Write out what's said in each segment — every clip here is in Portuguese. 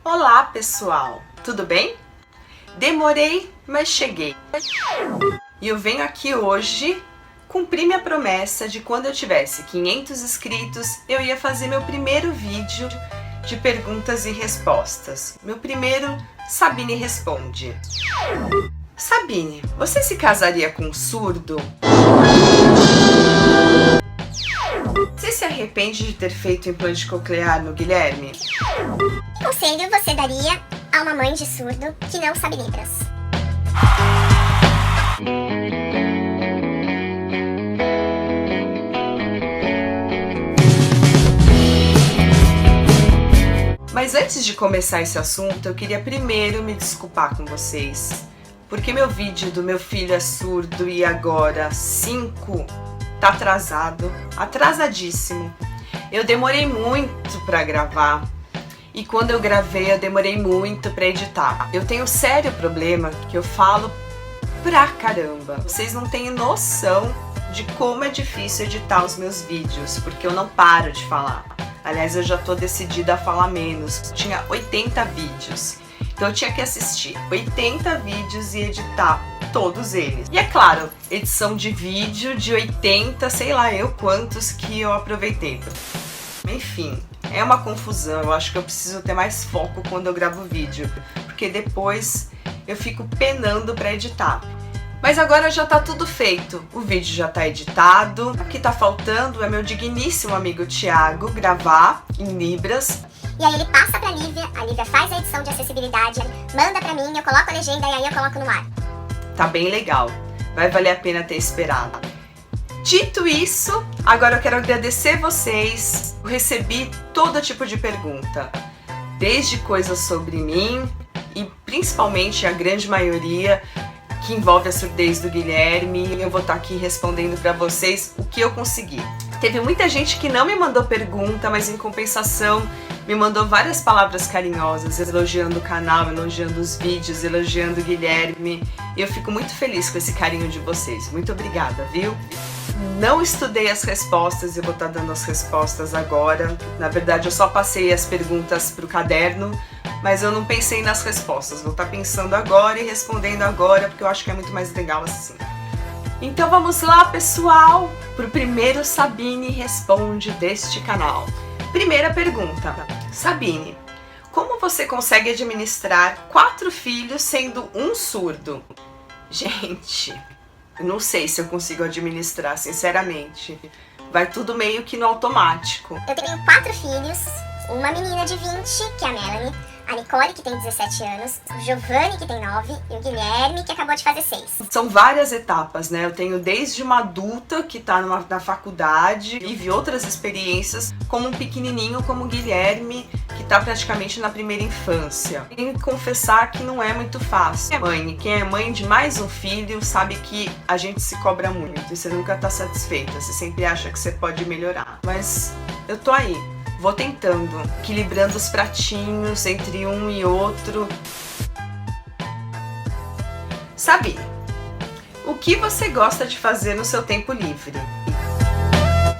Olá pessoal, tudo bem? Demorei, mas cheguei. E eu venho aqui hoje cumprir minha promessa de quando eu tivesse 500 inscritos, eu ia fazer meu primeiro vídeo de perguntas e respostas. Meu primeiro Sabine Responde. Sabine, você se casaria com um surdo? Você se arrepende de ter feito implante coclear no Guilherme? Que conselho você daria a uma mãe de surdo que não sabe Libras? Mas antes de começar esse assunto, eu queria primeiro me desculpar com vocês, porque meu vídeo do meu filho é surdo e agora 5 tá atrasado, atrasadíssimo. Eu demorei muito pra gravar e quando eu gravei eu demorei muito pra editar. Eu tenho um sério problema que eu falo pra caramba. Vocês não têm noção de como é difícil editar os meus vídeos, porque eu não paro de falar. Aliás, eu já tô decidida a falar menos. Tinha 80 vídeos, então eu tinha que assistir 80 vídeos e editar todos eles. E é claro, edição de vídeo de 80, sei lá eu quantos que eu aproveitei. Enfim, é uma confusão. Eu acho que eu preciso ter mais foco quando eu gravo vídeo, porque depois eu fico penando pra editar. Mas agora já tá tudo feito, o vídeo já tá editado. O que tá faltando é meu digníssimo amigo Thiago gravar em Libras. E aí ele passa pra Lívia, a Lívia faz a edição de acessibilidade, manda pra mim, eu coloco a legenda e aí eu coloco no ar. Tá bem legal, vai valer a pena ter esperado. Dito isso, agora eu quero agradecer vocês. Eu recebi todo tipo de pergunta, desde coisas sobre mim e principalmente a grande maioria que envolve a surdez do Guilherme. Eu vou estar aqui respondendo para vocês o que eu consegui. Teve muita gente que não me mandou pergunta, mas em compensação me mandou várias palavras carinhosas, elogiando o canal, elogiando os vídeos, elogiando o Guilherme. E eu fico muito feliz com esse carinho de vocês. Muito obrigada, viu? Não estudei as respostas, eu vou estar dando as respostas agora. Na verdade, eu só passei as perguntas para o caderno, mas eu não pensei nas respostas. Vou estar pensando agora e respondendo agora, porque eu acho que é muito mais legal assim. Então vamos lá, pessoal, para o primeiro Sabine Responde deste canal. Primeira pergunta. Sabine, como você consegue administrar 4 filhos sendo um surdo? Gente, eu não sei se eu consigo administrar, sinceramente. Vai tudo meio que no automático. Eu tenho 4 filhos, uma menina de 20, que é a Melanie, a Nicole, que tem 17 anos, o Giovanni, que tem 9, e o Guilherme, que acabou de fazer 6. São várias etapas, né? Eu tenho desde uma adulta que tá na faculdade, vive outras experiências, como um pequenininho como o Guilherme, que tá praticamente na primeira infância. Tenho que confessar que não é muito fácil. Quem é mãe de mais um filho sabe que a gente se cobra muito e você nunca tá satisfeita, você sempre acha que você pode melhorar. Mas eu tô aí. Vou tentando, equilibrando os pratinhos entre um e outro. Sabine, o que você gosta de fazer no seu tempo livre?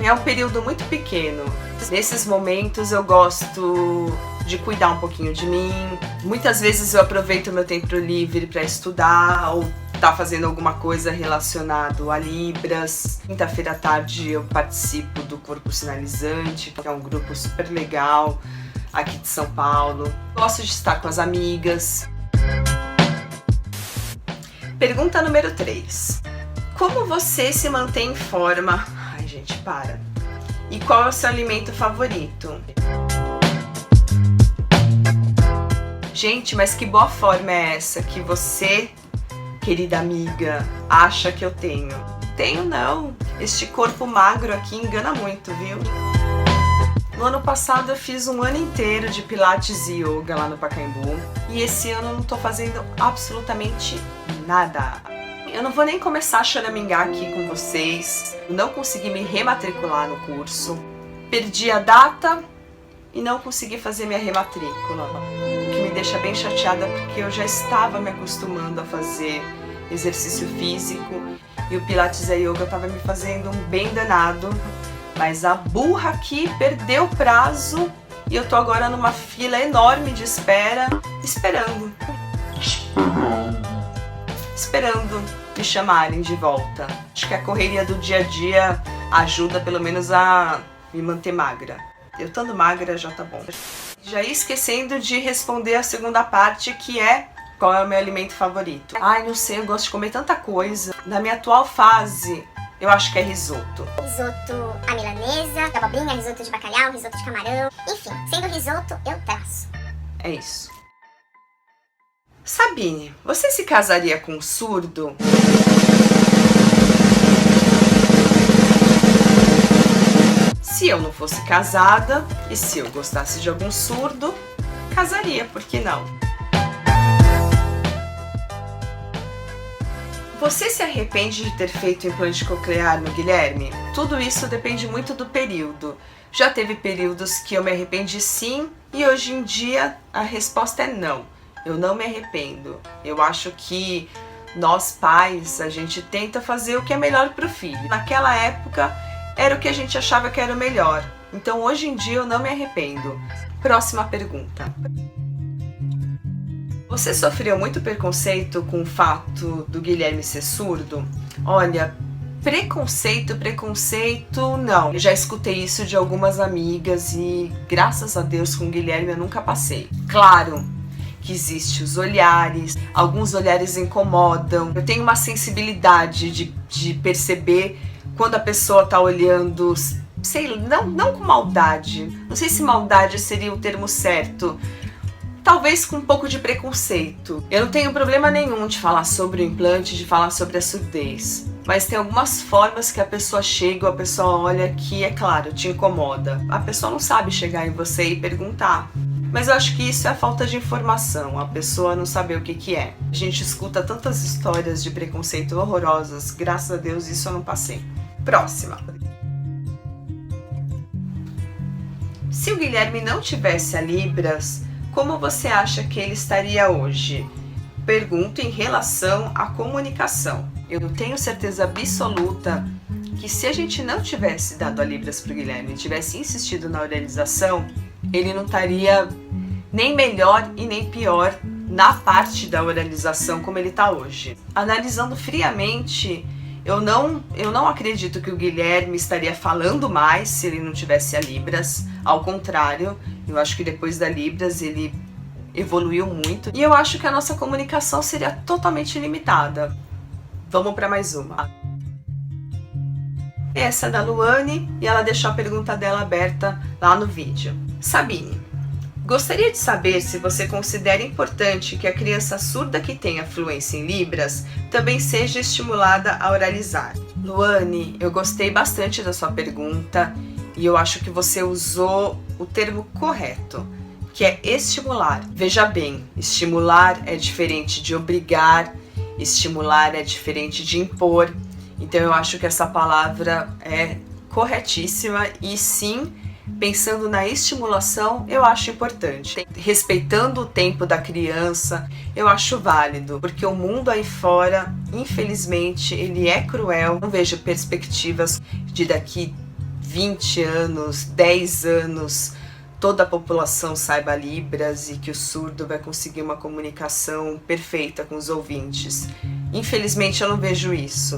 É um período muito pequeno. Nesses momentos eu gosto de cuidar um pouquinho de mim. Muitas vezes eu aproveito o meu tempo livre para estudar ou tá fazendo alguma coisa relacionada a Libras. Quinta-feira à tarde eu participo do Corpo Sinalizante, que é um grupo super legal aqui de São Paulo. Gosto de estar com as amigas. Pergunta número 3. Como você se mantém em forma? Ai, gente, para. E qual é o seu alimento favorito? Gente, mas que boa forma é essa que você, querida amiga, acha que eu tenho? Tenho não. Este corpo magro aqui engana muito, viu? No ano passado eu fiz um ano inteiro de pilates e yoga lá no Pacaembu. E esse ano eu não tô fazendo absolutamente nada. Eu não vou nem começar a choramingar aqui com vocês. Eu não consegui me rematricular no curso. Perdi a data e não consegui fazer minha rematrícula. O que me deixa bem chateada porque eu já estava me acostumando a fazer exercício físico e o Pilates e a Yoga estava me fazendo um bem danado, mas a burra aqui perdeu o prazo e eu tô agora numa fila enorme de espera, esperando me chamarem de volta. Acho que a correria do dia a dia ajuda pelo menos a me manter magra. Eu estando magra já tá bom. Já ia esquecendo de responder a segunda parte, que é: qual é o meu alimento favorito? Ai, não sei, eu gosto de comer tanta coisa. Na minha atual fase, eu acho que é risoto. Risoto à milanesa, de abobrinha, risoto de bacalhau, risoto de camarão. Enfim, sendo risoto, eu traço. É isso. Sabine, você se casaria com um surdo? Se eu não fosse casada e se eu gostasse de algum surdo, casaria, por que não? Você se arrepende de ter feito implante coclear no Guilherme? Tudo isso depende muito do período. Já teve períodos que eu me arrependi sim, e hoje em dia a resposta é não. Eu não me arrependo. Eu acho que nós pais, a gente tenta fazer o que é melhor para o filho. Naquela época era o que a gente achava que era o melhor. Então hoje em dia eu não me arrependo. Próxima pergunta. Você sofreu muito preconceito com o fato do Guilherme ser surdo? Olha, preconceito, não. Eu já escutei isso de algumas amigas e graças a Deus com o Guilherme eu nunca passei. Claro que existem os olhares, alguns olhares incomodam. Eu tenho uma sensibilidade de perceber quando a pessoa tá olhando, sei, não com maldade. Não sei se maldade seria o termo certo. Talvez com um pouco de preconceito. Eu não tenho problema nenhum de falar sobre o implante, de falar sobre a surdez. Mas tem algumas formas que a pessoa chega ou a pessoa olha que, é claro, te incomoda. A pessoa não sabe chegar em você e perguntar. Mas eu acho que isso é a falta de informação, a pessoa não saber o que é. A gente escuta tantas histórias de preconceito horrorosas, graças a Deus isso eu não passei. Próxima. Se o Guilherme não tivesse a Libras, como você acha que ele estaria hoje? Pergunto em relação à comunicação. Eu tenho certeza absoluta que se a gente não tivesse dado a Libras para o Guilherme, tivesse insistido na oralização, ele não estaria nem melhor e nem pior na parte da oralização como ele está hoje. Analisando friamente, eu não acredito que o Guilherme estaria falando mais se ele não tivesse a Libras. Ao contrário, eu acho que depois da Libras ele evoluiu muito. E eu acho que a nossa comunicação seria totalmente limitada. Vamos para mais uma. Essa é da Luane e ela deixou a pergunta dela aberta lá no vídeo. Sabine, gostaria de saber se você considera importante que a criança surda que tenha fluência em Libras também seja estimulada a oralizar. Luane, eu gostei bastante da sua pergunta e eu acho que você usou o termo correto, que é estimular. Veja bem, estimular é diferente de obrigar, estimular é diferente de impor. Então eu acho que essa palavra é corretíssima e sim, pensando na estimulação, eu acho importante. Respeitando o tempo da criança, eu acho válido, porque o mundo aí fora, infelizmente, ele é cruel. Não vejo perspectivas de daqui 20 anos, 10 anos, toda a população saiba Libras e que o surdo vai conseguir uma comunicação perfeita com os ouvintes. Infelizmente eu não vejo isso.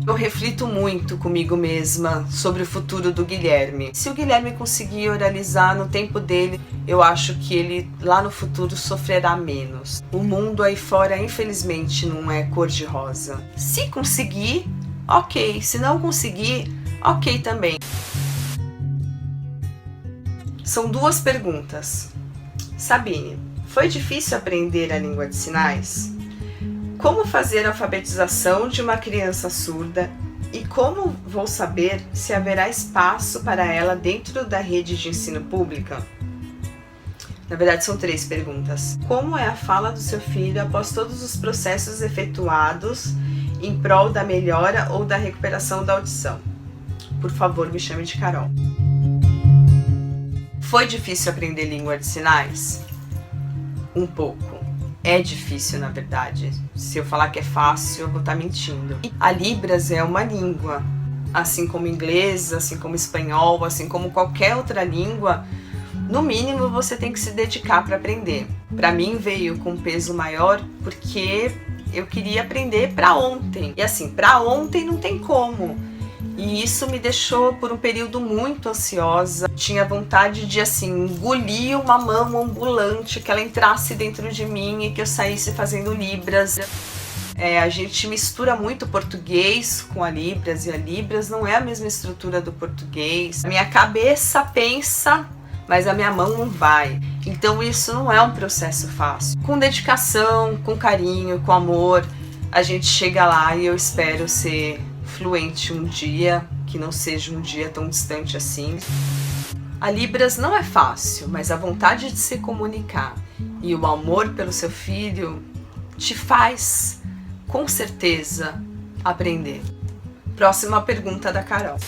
Eu reflito muito comigo mesma sobre o futuro do Guilherme. Se o Guilherme conseguir oralizar no tempo dele, eu acho que ele lá no futuro sofrerá menos. O mundo aí fora, infelizmente, não é cor-de-rosa. Se conseguir, ok. Se não conseguir, ok também. São duas perguntas. Sabine, foi difícil aprender a língua de sinais? Como fazer a alfabetização de uma criança surda e como vou saber se haverá espaço para ela dentro da rede de ensino pública? Na verdade, são 3 perguntas. Como é a fala do seu filho após todos os processos efetuados em prol da melhora ou da recuperação da audição? Por favor, me chame de Carol. Foi difícil aprender língua de sinais? Um pouco. É difícil, na verdade. Se eu falar que é fácil, eu vou estar mentindo. A Libras é uma língua, assim como inglês, assim como espanhol, assim como qualquer outra língua, no mínimo você tem que se dedicar para aprender. Para mim veio com um peso maior porque eu queria aprender para ontem. E assim, para ontem não tem como. E isso me deixou por um período muito ansiosa. Tinha vontade de assim engolir uma mama ambulante, que ela entrasse dentro de mim e que eu saísse fazendo libras. A gente mistura muito português com a Libras, e a Libras não é a mesma estrutura do português. A minha cabeça pensa, mas a minha mão não vai. Então isso não é um processo fácil. Com dedicação, com carinho, com amor, a gente chega lá, e eu espero ser fluente um dia, que não seja um dia tão distante assim. A Libras não é fácil, mas a vontade de se comunicar e o amor pelo seu filho te faz, com certeza, aprender. Próxima pergunta da Carol.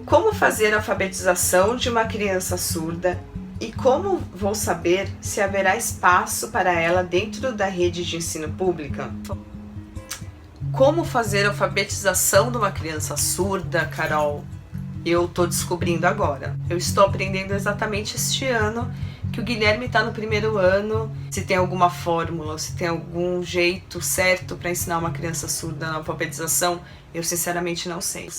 Como fazer a alfabetização de uma criança surda e como vou saber se haverá espaço para ela dentro da rede de ensino pública? Como fazer a alfabetização de uma criança surda, Carol? Eu tô descobrindo agora. Eu estou aprendendo exatamente este ano, que o Guilherme está no primeiro ano. Se tem alguma fórmula, se tem algum jeito certo para ensinar uma criança surda na alfabetização, eu sinceramente não sei.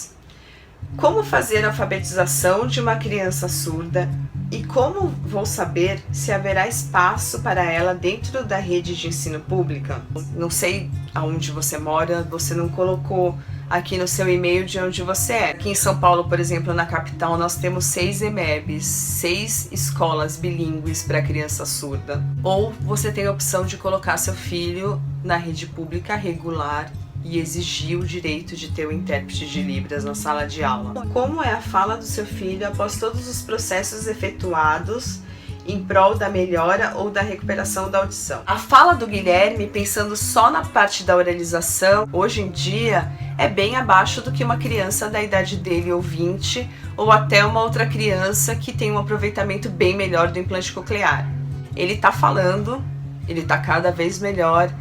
Como fazer a alfabetização de uma criança surda e como vou saber se haverá espaço para ela dentro da rede de ensino pública? Não sei aonde você mora, você não colocou aqui no seu e-mail de onde você é. Aqui em São Paulo, por exemplo, na capital, nós temos 6 EMEBs, 6 escolas bilíngues para criança surda. Ou você tem a opção de colocar seu filho na rede pública regular e exigir o direito de ter o intérprete de Libras na sala de aula. Como é a fala do seu filho após todos os processos efetuados em prol da melhora ou da recuperação da audição? A fala do Guilherme, pensando só na parte da oralização, hoje em dia é bem abaixo do que uma criança da idade dele, ouvinte, ou até uma outra criança que tem um aproveitamento bem melhor do implante coclear. Ele tá falando, ele tá cada vez melhor.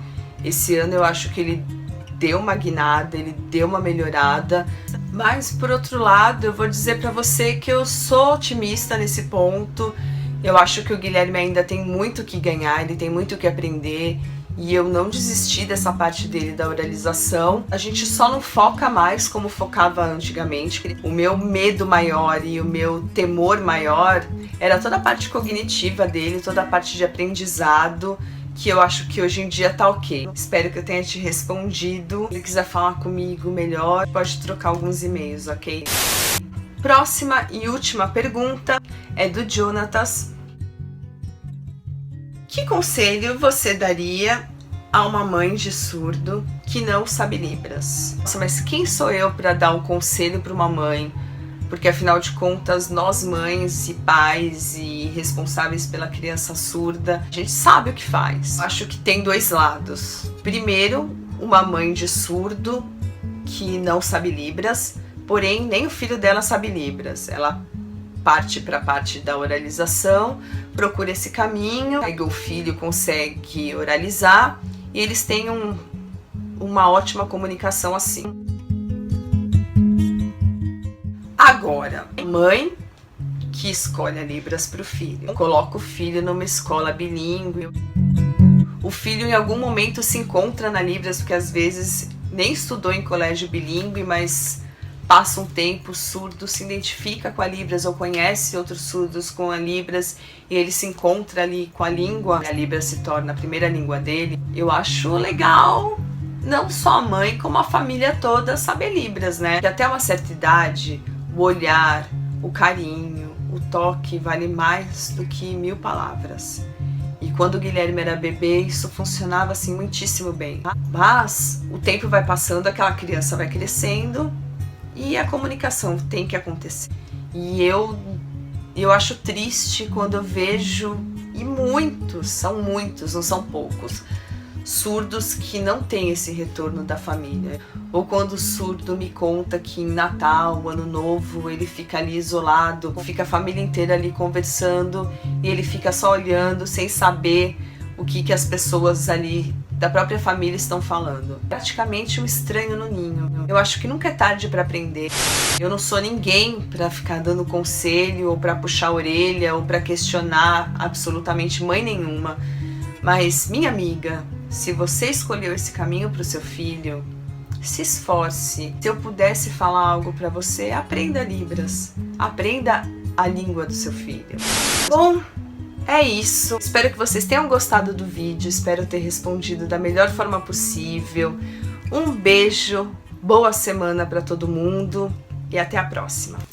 Esse ano eu acho que ele deu uma guinada, ele deu uma melhorada, mas por outro lado eu vou dizer para você que eu sou otimista nesse ponto. Eu acho que o Guilherme ainda tem muito que ganhar, ele tem muito que aprender, e eu não desisti dessa parte dele da oralização. A gente só não foca mais como focava antigamente. O meu medo maior e o meu temor maior era toda a parte cognitiva dele, toda a parte de aprendizado, que eu acho que hoje em dia tá ok. Espero que eu tenha te respondido. Se ele quiser falar comigo melhor, pode trocar alguns e-mails, ok? Próxima e última pergunta é do Jonatas. Que conselho você daria a uma mãe de surdo que não sabe Libras? Nossa, mas quem sou eu para dar um conselho para uma mãe? Porque afinal de contas, nós mães e pais e responsáveis pela criança surda, a gente sabe o que faz. Acho que tem dois lados. Primeiro, uma mãe de surdo que não sabe Libras, porém nem o filho dela sabe Libras. Ela parte para a parte da oralização, procura esse caminho, aí o filho consegue oralizar e eles têm uma ótima comunicação assim. Agora, mãe que escolhe a Libras para o filho, coloca o filho numa escola bilíngue. O filho em algum momento se encontra na Libras, porque às vezes nem estudou em colégio bilíngue, mas passa um tempo, surdo, se identifica com a Libras ou conhece outros surdos com a Libras e ele se encontra ali com a língua. A Libras se torna a primeira língua dele. Eu acho legal não só a mãe, como a família toda saber Libras, né? E até uma certa idade, o olhar, o carinho, o toque vale mais do que 1000 palavras. E quando o Guilherme era bebê, isso funcionava assim muitíssimo bem. Mas o tempo vai passando, aquela criança vai crescendo e a comunicação tem que acontecer. E eu acho triste quando eu vejo, e são muitos, não são poucos, surdos que não têm esse retorno da família. Ou quando o surdo me conta que em Natal, Ano Novo, ele fica ali isolado, fica a família inteira ali conversando e ele fica só olhando sem saber o que as pessoas ali da própria família estão falando. Praticamente um estranho no ninho. Eu acho que nunca é tarde para aprender. Eu não sou ninguém para ficar dando conselho, ou para puxar a orelha, ou para questionar absolutamente mãe nenhuma. Mas, minha amiga, se você escolheu esse caminho para o seu filho, se esforce. Se eu pudesse falar algo para você, aprenda Libras. Aprenda a língua do seu filho. Bom, é isso. Espero que vocês tenham gostado do vídeo. Espero ter respondido da melhor forma possível. Um beijo, boa semana para todo mundo e até a próxima.